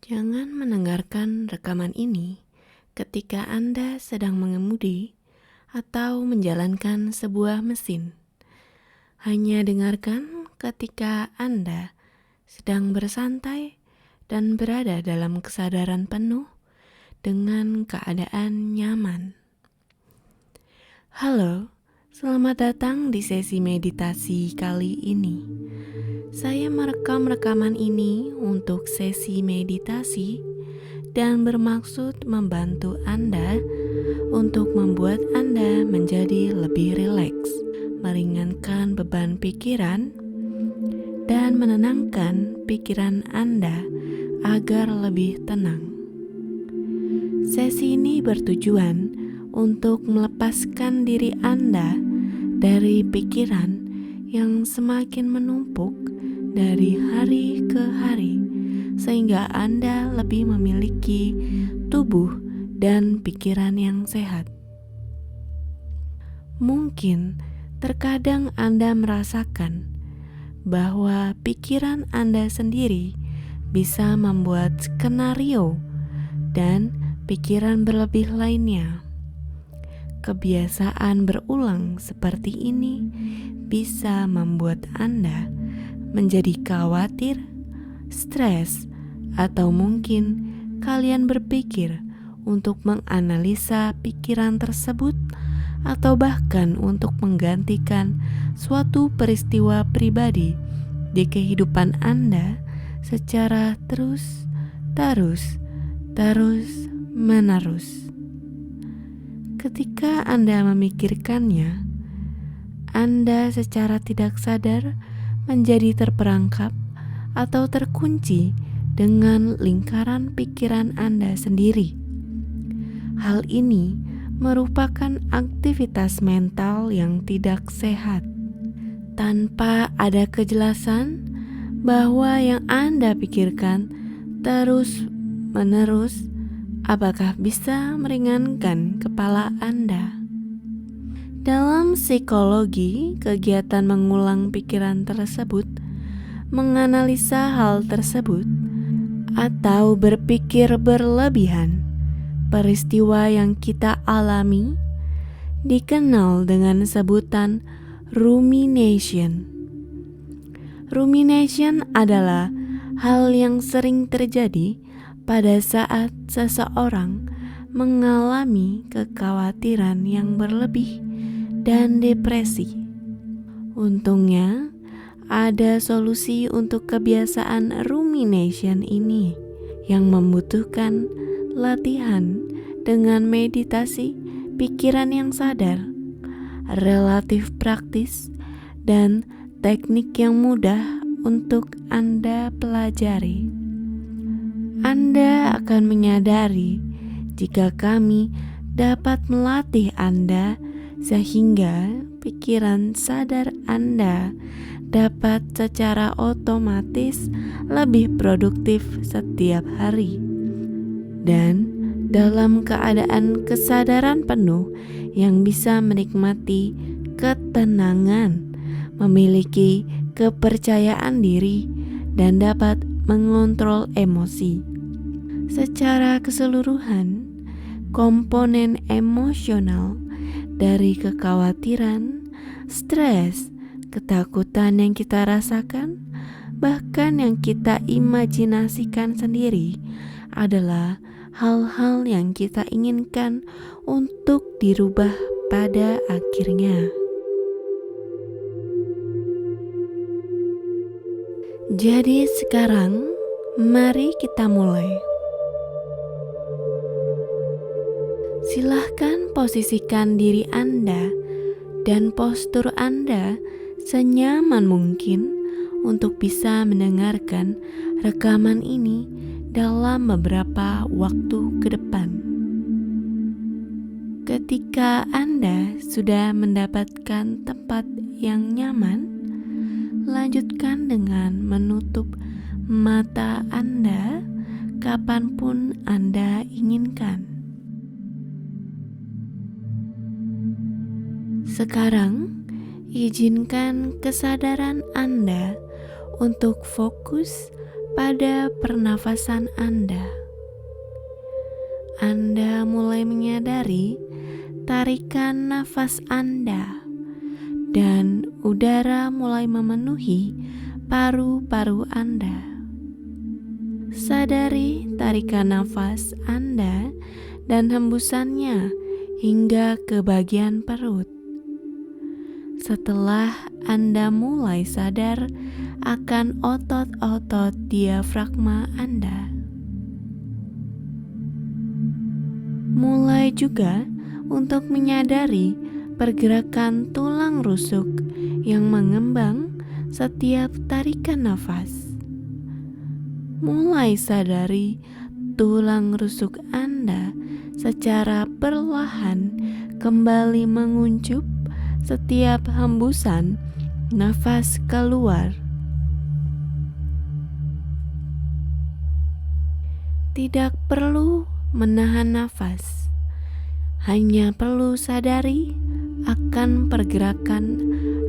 Jangan mendengarkan rekaman ini ketika Anda sedang mengemudi atau menjalankan sebuah mesin. Hanya dengarkan ketika Anda sedang bersantai dan berada dalam kesadaran penuh dengan keadaan nyaman. Halo, selamat datang di sesi meditasi kali ini. Saya merekam rekaman ini untuk sesi meditasi dan bermaksud membantu Anda untuk membuat Anda menjadi lebih rileks, meringankan beban pikiran, dan menenangkan pikiran Anda agar lebih tenang. Sesi ini bertujuan untuk melepaskan diri Anda dari pikiran yang semakin menumpuk dari hari ke hari, sehingga Anda lebih memiliki tubuh dan pikiran yang sehat. Mungkin terkadang Anda merasakan bahwa pikiran Anda sendiri bisa membuat skenario dan pikiran berlebih lainnya. Kebiasaan berulang seperti ini bisa membuat Anda menjadi khawatir, stres, atau mungkin kalian berpikir untuk menganalisa pikiran tersebut atau bahkan untuk menggantikan suatu peristiwa pribadi di kehidupan Anda secara terus-menerus. Ketika Anda memikirkannya, Anda secara tidak sadar menjadi terperangkap atau terkunci dengan lingkaran pikiran Anda sendiri. Hal ini merupakan aktivitas mental yang tidak sehat. Tanpa ada kejelasan bahwa yang Anda pikirkan terus-menerus, apakah bisa meringankan kepala Anda? Dalam psikologi, kegiatan mengulang pikiran tersebut, menganalisa hal tersebut, atau berpikir berlebihan, peristiwa yang kita alami, dikenal dengan sebutan rumination. Rumination adalah hal yang sering terjadi pada saat seseorang mengalami kekhawatiran yang berlebih dan depresi. Untungnya, ada solusi untuk kebiasaan rumination ini yang membutuhkan latihan dengan meditasi pikiran yang sadar, relatif praktis, dan teknik yang mudah untuk Anda pelajari. Anda akan menyadari jika kami dapat melatih Anda sehingga pikiran sadar Anda dapat secara otomatis lebih produktif setiap hari dan dalam keadaan kesadaran penuh yang bisa menikmati ketenangan, memiliki kepercayaan diri, dan dapat mengontrol emosi. Secara keseluruhan, komponen emosional dari kekhawatiran, stres, ketakutan yang kita rasakan, bahkan yang kita imajinasikan sendiri adalah hal-hal yang kita inginkan untuk dirubah pada akhirnya. Jadi sekarang, mari kita mulai. Silahkan posisikan diri Anda dan postur Anda senyaman mungkin untuk bisa mendengarkan rekaman ini dalam beberapa waktu ke depan. Ketika Anda sudah mendapatkan tempat yang nyaman, lanjutkan dengan menutup mata Anda kapanpun Anda inginkan. Sekarang, izinkan kesadaran Anda untuk fokus pada pernafasan Anda. Anda mulai menyadari tarikan nafas Anda dan udara mulai memenuhi paru-paru Anda. Sadari tarikan nafas Anda dan hembusannya hingga ke bagian perut. Setelah Anda mulai sadar akan otot-otot diafragma Anda, mulai juga untuk menyadari pergerakan tulang rusuk yang mengembang setiap tarikan nafas. Mulai sadari tulang rusuk Anda secara perlahan kembali menguncup setiap hembusan nafas keluar. Tidak perlu menahan nafas, hanya perlu sadari akan pergerakan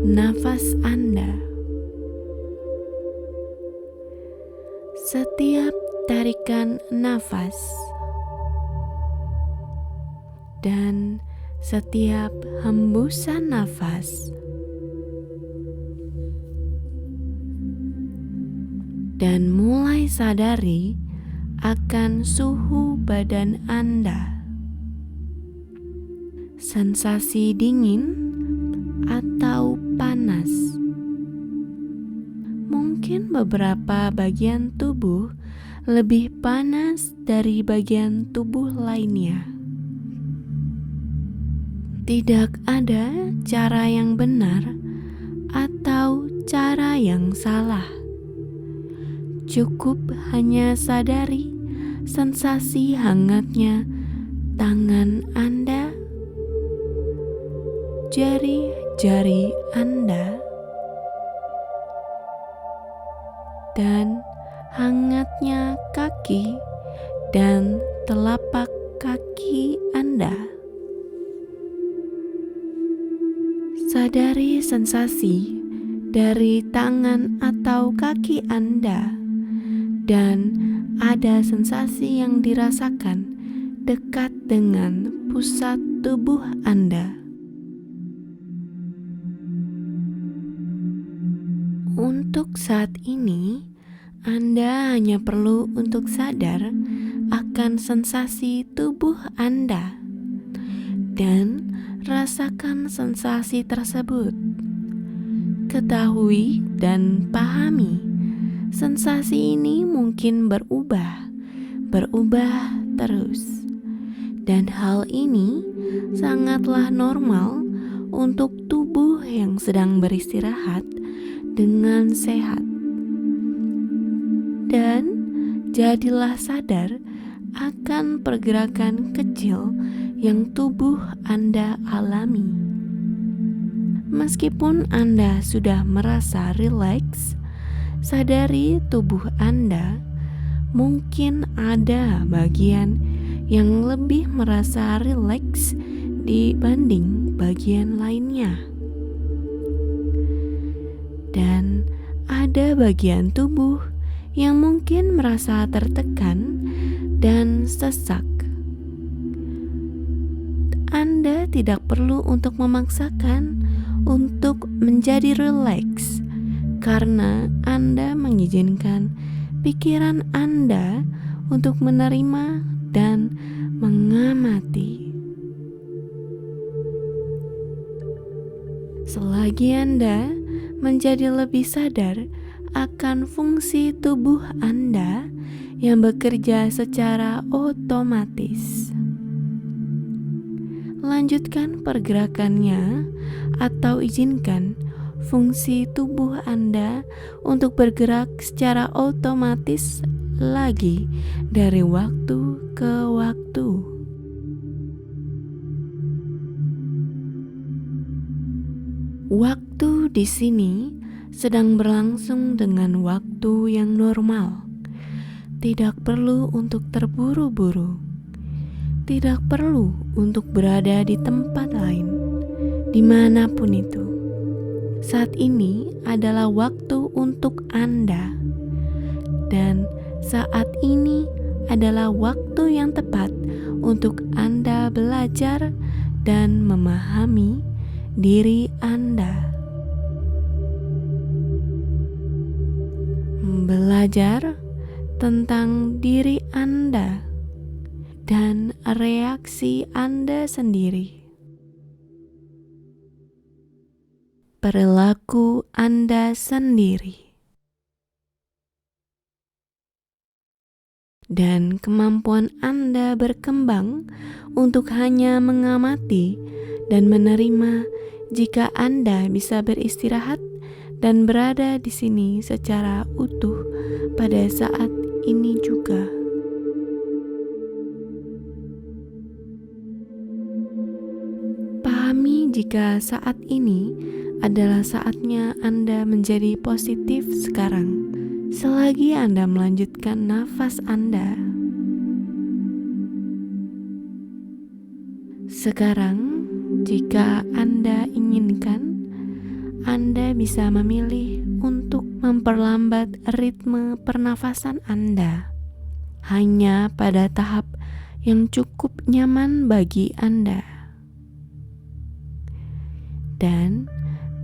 nafas Anda. Setiap tarikan nafas dan setiap hembusan nafas, dan mulai sadari akan suhu badan Anda, sensasi dingin atau panas. Mungkin beberapa bagian tubuh lebih panas dari bagian tubuh lainnya. Tidak ada cara yang benar atau cara yang salah. Cukup hanya sadari sensasi hangatnya tangan Anda, jari-jari Anda, dan hangatnya kaki dan telapak kaki Anda. Sadari sensasi dari tangan atau kaki Anda, dan ada sensasi yang dirasakan dekat dengan pusat tubuh Anda. Untuk saat ini, Anda hanya perlu untuk sadar akan sensasi tubuh Anda dan rasakan sensasi tersebut. Ketahui dan pahami, sensasi ini mungkin berubah terus. Dan hal ini sangatlah normal untuk tubuh yang sedang beristirahat dengan sehat. Dan jadilah sadar akan pergerakan kecil yang tubuh Anda alami. Meskipun Anda sudah merasa rileks, sadari tubuh Anda mungkin ada bagian yang lebih merasa rileks dibanding bagian lainnya. Dan ada bagian tubuh yang mungkin merasa tertekan dan sesak. Anda tidak perlu untuk memaksakan untuk menjadi rileks, karena Anda mengizinkan pikiran Anda untuk menerima dan mengamati. Selagi Anda menjadi lebih sadar akan fungsi tubuh Anda yang bekerja secara otomatis, lanjutkan pergerakannya atau izinkan fungsi tubuh Anda untuk bergerak secara otomatis lagi dari waktu ke waktu. Waktu di sini sedang berlangsung dengan waktu yang normal. Tidak perlu untuk terburu-buru. Tidak perlu untuk berada di tempat lain, dimanapun itu. Saat ini adalah waktu untuk Anda, Dan saat ini adalah waktu yang tepat untuk Anda belajar dan memahami diri Anda. Belajar tentang diri Anda dan reaksi Anda sendiri. Perilaku Anda sendiri. Dan kemampuan Anda berkembang untuk hanya mengamati dan menerima jika Anda bisa beristirahat dan berada di sini secara utuh pada saat ini juga. Pahami jika saat ini adalah saatnya Anda menjadi positif sekarang. Selagi Anda melanjutkan nafas Anda, sekarang jika Anda inginkan, Anda bisa memilih untuk memperlambat ritme pernafasan Anda hanya pada tahap yang cukup nyaman bagi Anda. Dan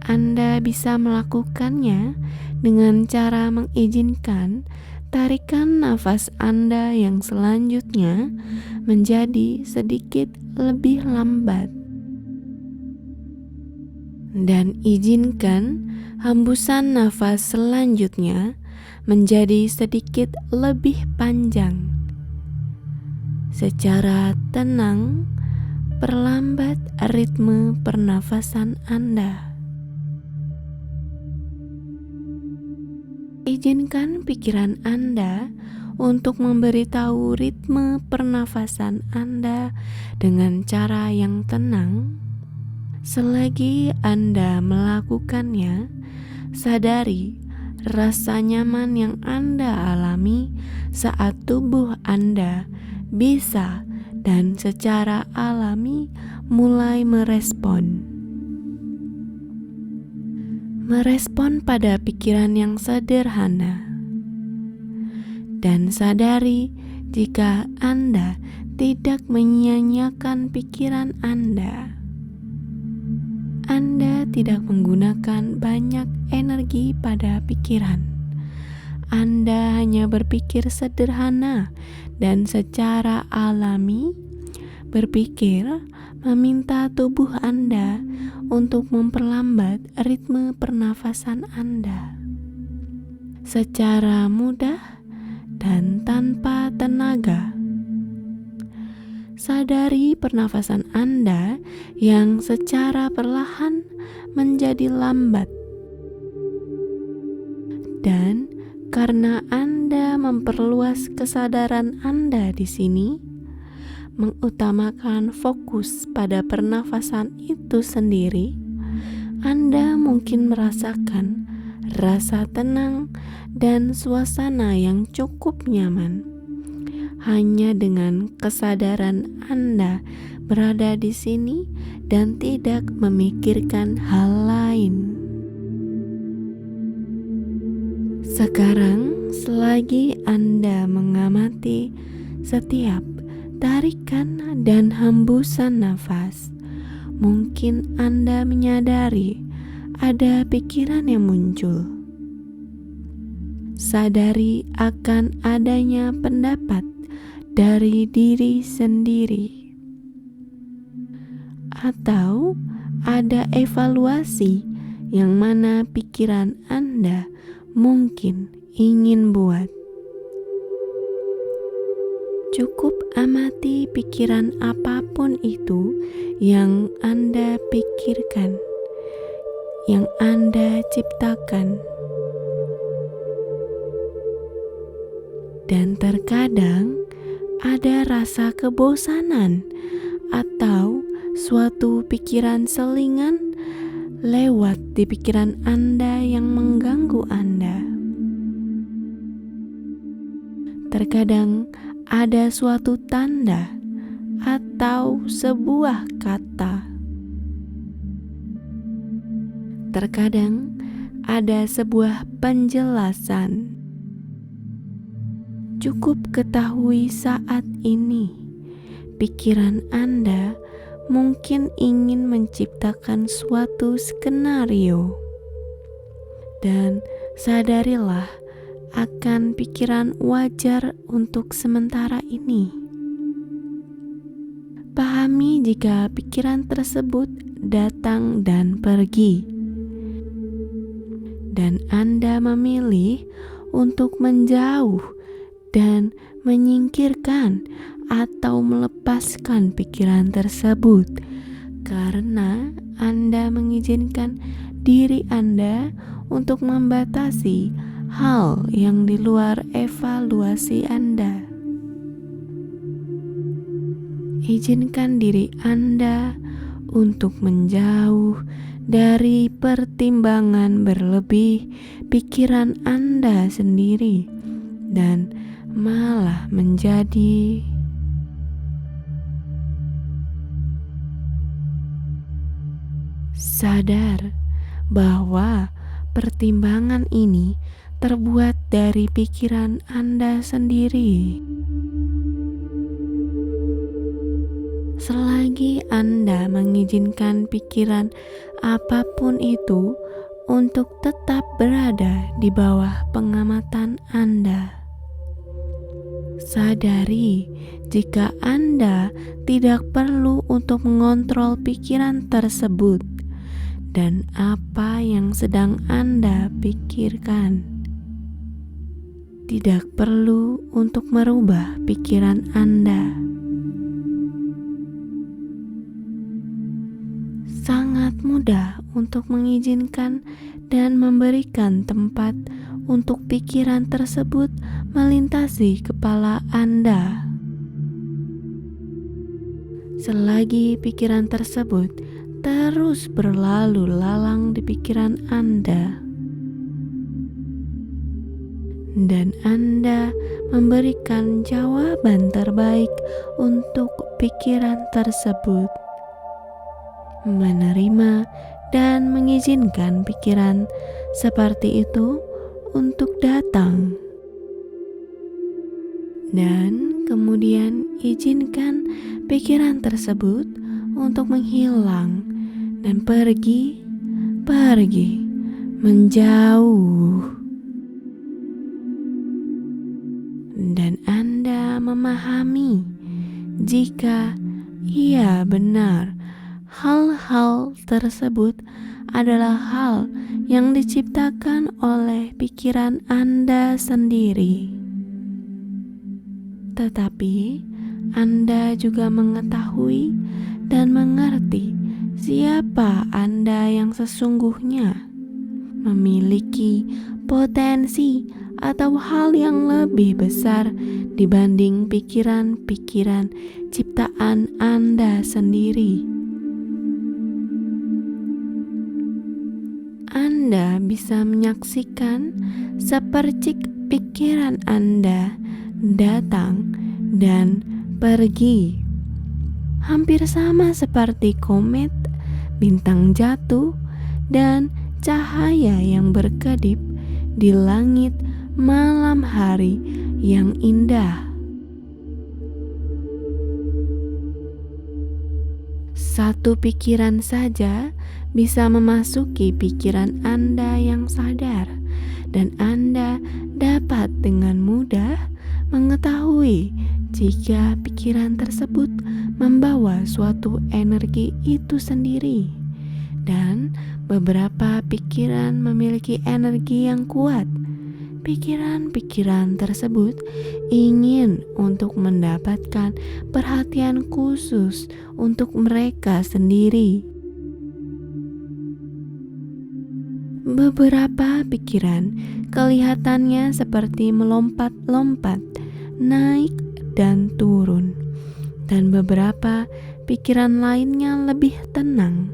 Anda bisa melakukannya dengan cara mengizinkan tarikan nafas Anda yang selanjutnya menjadi sedikit lebih lambat. Dan izinkan hembusan nafas selanjutnya menjadi sedikit lebih panjang. Secara tenang, perlambat ritme pernafasan Anda. Izinkan pikiran Anda untuk memberitahu ritme pernafasan Anda dengan cara yang tenang. Selagi Anda melakukannya, sadari rasa nyaman yang Anda alami saat tubuh Anda bisa dan secara alami mulai merespon pada pikiran yang sederhana. Dan sadari jika Anda tidak menyia-nyiakan pikiran Anda tidak menggunakan banyak energi pada pikiran. Anda hanya berpikir sederhana dan secara alami berpikir meminta tubuh Anda untuk memperlambat ritme pernafasan Anda secara mudah dan tanpa tenaga. Sadari pernafasan Anda yang secara perlahan menjadi lambat. Dan karena Anda memperluas kesadaran Anda di sini, mengutamakan fokus pada pernafasan itu sendiri, Anda mungkin merasakan rasa tenang dan suasana yang cukup nyaman hanya dengan kesadaran Anda berada di sini dan tidak memikirkan hal lain. Sekarang, selagi Anda mengamati setiap tarikan dan hembusan nafas, mungkin Anda menyadari ada pikiran yang muncul. Sadari akan adanya pendapat dari diri sendiri, atau ada evaluasi yang mana pikiran Anda mungkin ingin buat. Cukup amati pikiran apapun itu yang Anda pikirkan, yang Anda ciptakan. Dan terkadang ada rasa kebosanan atau suatu pikiran selingan lewat di pikiran Anda yang mengganggu Anda. Terkadang ada suatu tanda atau sebuah kata. Terkadang ada sebuah penjelasan. Cukup ketahui saat ini, pikiran Anda mungkin ingin menciptakan suatu skenario. Dan sadarilah akan pikiran wajar untuk sementara ini. Pahami jika pikiran tersebut datang dan pergi, dan Anda memilih untuk menjauh dan menyingkirkan atau melepaskan pikiran tersebut karena Anda mengizinkan diri Anda untuk membatasi hal yang di luar evaluasi Anda. Izinkan diri Anda untuk menjauh dari pertimbangan berlebih pikiran Anda sendiri dan malah menjadi sadar bahwa pertimbangan ini terbuat dari pikiran Anda sendiri. Selagi Anda mengizinkan pikiran apapun itu untuk tetap berada di bawah pengamatan Anda, sadari jika Anda tidak perlu untuk mengontrol pikiran tersebut dan apa yang sedang Anda pikirkan. Tidak perlu untuk merubah pikiran Anda. Sangat mudah untuk mengizinkan dan memberikan tempat untuk pikiran tersebut melintasi kepala Anda. Selagi pikiran tersebut terus berlalu lalang di pikiran Anda, dan Anda memberikan jawaban terbaik untuk pikiran tersebut, menerima dan mengizinkan pikiran seperti itu untuk datang, dan kemudian izinkan pikiran tersebut untuk menghilang dan pergi menjauh. Dan Anda memahami jika iya benar, hal-hal tersebut adalah hal yang diciptakan oleh pikiran Anda sendiri. Tetapi Anda juga mengetahui dan mengerti siapa Anda yang sesungguhnya, memiliki potensi atau hal yang lebih besar dibanding pikiran-pikiran ciptaan Anda sendiri. Anda bisa menyaksikan sepercik pikiran Anda datang dan pergi, hampir sama seperti komet, bintang jatuh, dan cahaya yang berkedip di langit malam hari yang indah. Satu pikiran saja bisa memasuki pikiran Anda yang sadar, dan Anda dapat dengan mudah mengetahui jika pikiran tersebut membawa suatu energi itu sendiri. Dan beberapa pikiran memiliki energi yang kuat. Pikiran-pikiran tersebut ingin untuk mendapatkan perhatian khusus untuk mereka sendiri. Beberapa pikiran kelihatannya seperti melompat-lompat, naik dan turun, dan beberapa pikiran lainnya lebih tenang.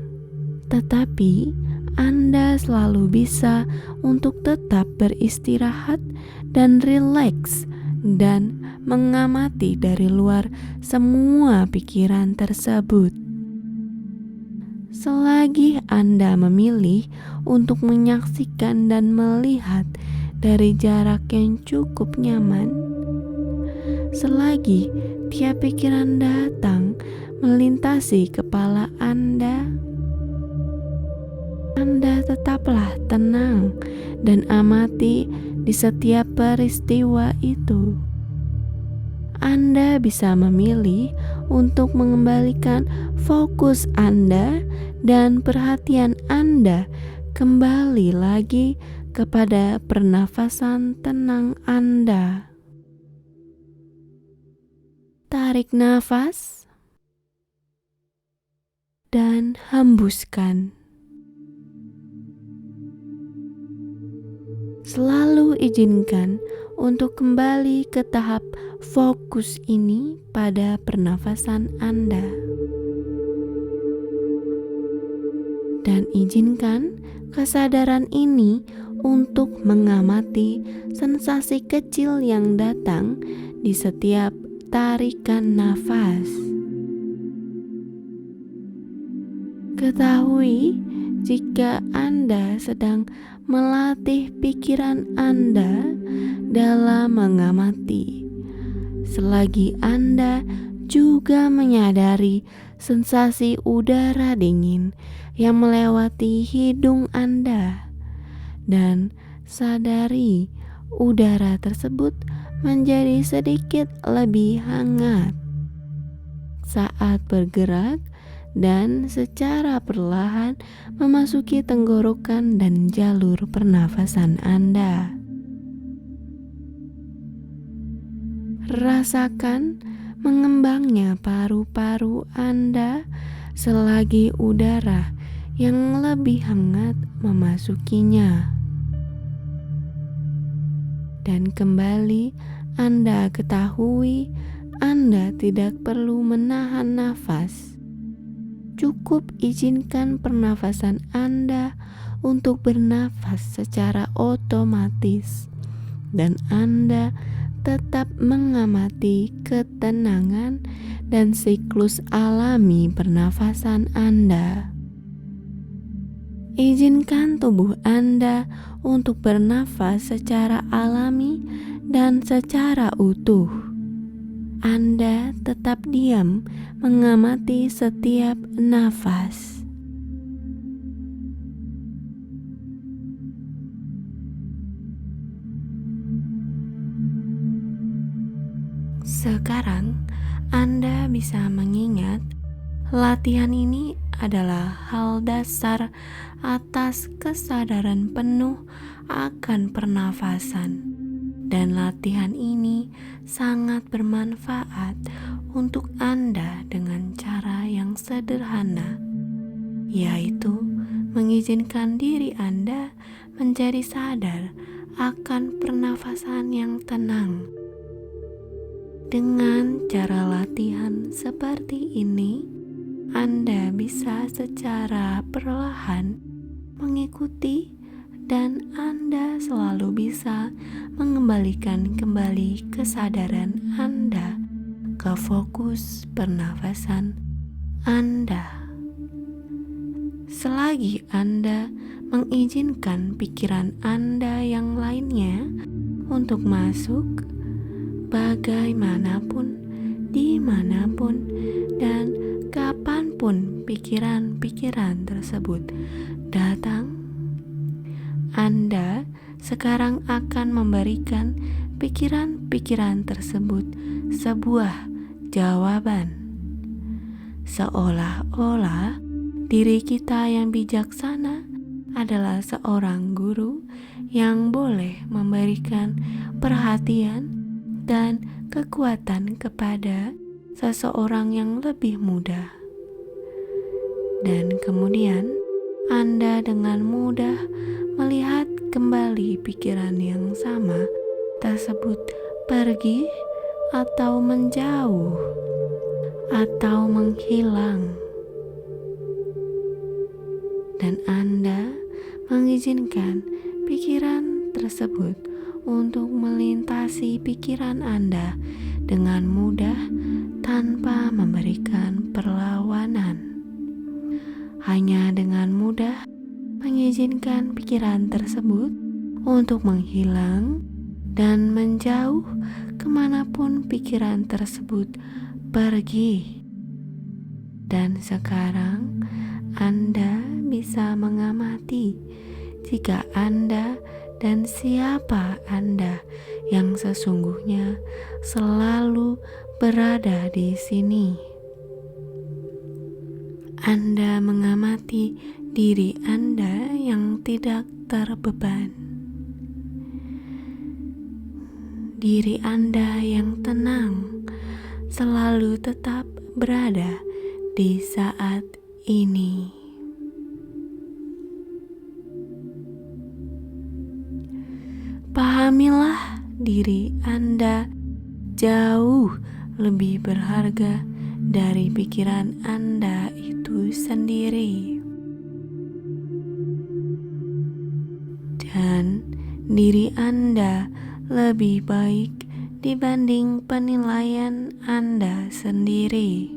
Tetapi Anda selalu bisa untuk tetap beristirahat dan rileks dan mengamati dari luar semua pikiran tersebut. Selagi Anda memilih untuk menyaksikan dan melihat dari jarak yang cukup nyaman, selagi tiap pikiran datang melintasi kepala Anda tetaplah tenang dan amati di setiap peristiwa itu. Anda bisa memilih untuk mengembalikan fokus Anda dan perhatian Anda kembali lagi kepada pernafasan tenang Anda. Tarik nafas dan hembuskan. Selalu izinkan untuk kembali ke tahap fokus ini pada pernafasan Anda. Dan izinkan kesadaran ini untuk mengamati sensasi kecil yang datang di setiap tarikan nafas. Ketahui jika Anda sedang melatih pikiran Anda dalam mengamati, selagi Anda juga menyadari sensasi udara dingin yang melewati hidung Anda, dan sadari udara tersebut menjadi sedikit lebih hangat saat bergerak dan secara perlahan memasuki tenggorokan dan jalur pernafasan Anda. Rasakan mengembangnya paru-paru Anda selagi udara yang lebih hangat memasukinya. Dan kembali Anda ketahui Anda tidak perlu menahan nafas. Cukup izinkan pernafasan Anda untuk bernafas secara otomatis, dan Anda tetap mengamati ketenangan dan siklus alami pernafasan Anda. Izinkan tubuh Anda untuk bernafas secara alami dan secara utuh. Anda tetap diam mengamati setiap nafas. Sekarang Anda bisa mengingat latihan ini adalah hal dasar atas kesadaran penuh akan pernafasan. Dan latihan ini sangat bermanfaat untuk Anda dengan cara yang sederhana, yaitu mengizinkan diri Anda menjadi sadar akan pernafasan yang tenang. Dengan cara latihan seperti ini, Anda bisa secara perlahan mengikuti, dan Anda selalu bisa mengembalikan kembali kesadaran Anda ke fokus pernafasan Anda. Selagi Anda mengizinkan pikiran Anda yang lainnya untuk masuk, bagaimanapun, dimanapun, dan kapanpun pikiran-pikiran tersebut datang, Anda sekarang akan memberikan pikiran-pikiran tersebut sebuah jawaban. Seolah-olah diri kita yang bijaksana adalah seorang guru yang boleh memberikan perhatian dan kekuatan kepada seseorang yang lebih muda. Dan kemudian Anda dengan mudah melihat kembali pikiran yang sama tersebut pergi atau menjauh atau menghilang. Dan Anda mengizinkan pikiran tersebut untuk melintasi pikiran Anda dengan mudah tanpa memberikan perlawanan. Hanya dengan mudah mengizinkan pikiran tersebut untuk menghilang dan menjauh kemanapun pikiran tersebut pergi. Dan sekarang Anda bisa mengamati jika Anda dan siapa Anda yang sesungguhnya selalu berada di sini. Anda mengamati diri Anda yang tidak terbeban, diri Anda yang tenang, selalu tetap berada di saat ini. Pahamilah diri Anda jauh lebih berharga dari pikiran Anda itu sendiri. Dan diri Anda lebih baik dibanding penilaian Anda sendiri.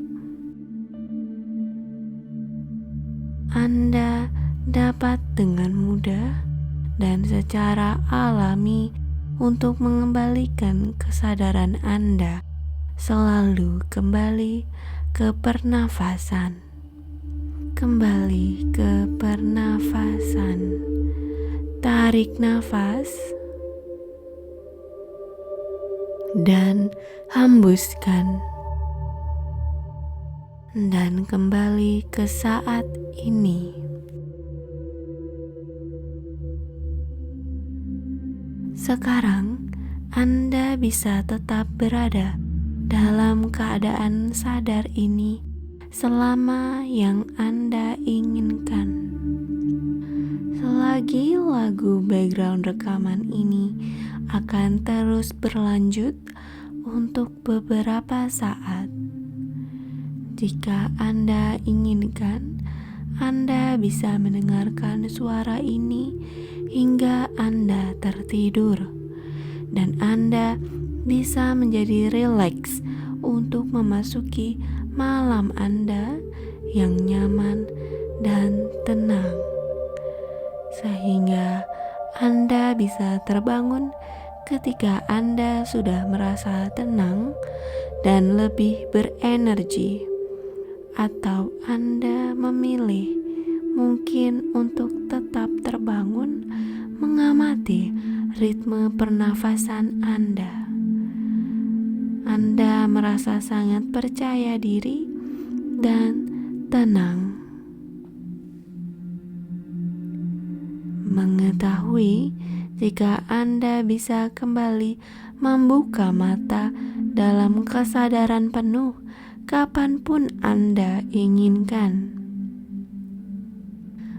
Anda dapat dengan mudah dan secara alami untuk mengembalikan kesadaran Anda selalu kembali ke pernafasan. Kembali ke pernafasan. Tarik nafas dan hembuskan. Dan kembali ke saat ini. Sekarang Anda bisa tetap berada dalam keadaan sadar ini selama yang Anda inginkan. Selagi lagu background rekaman ini akan terus berlanjut untuk beberapa saat. Jika Anda inginkan, Anda bisa mendengarkan suara ini hingga Anda tertidur, dan Anda bisa menjadi rileks untuk memasuki malam Anda yang nyaman dan tenang, sehingga Anda bisa terbangun ketika Anda sudah merasa tenang dan lebih berenergi. Atau Anda memilih mungkin untuk tetap terbangun mengamati ritme pernafasan Anda. Anda merasa sangat percaya diri dan tenang. Mengetahui jika Anda bisa kembali membuka mata dalam kesadaran penuh kapanpun Anda inginkan.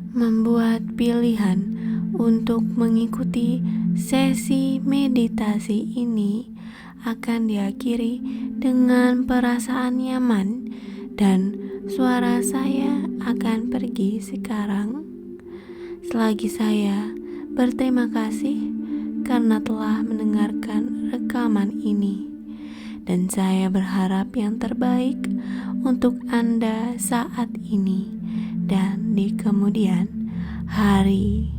Membuat pilihan untuk mengikuti sesi meditasi ini akan diakhiri dengan perasaan nyaman, dan suara saya akan pergi sekarang. Selagi saya berterima kasih karena telah mendengarkan rekaman ini. Dan saya berharap yang terbaik untuk Anda saat ini dan di kemudian hari.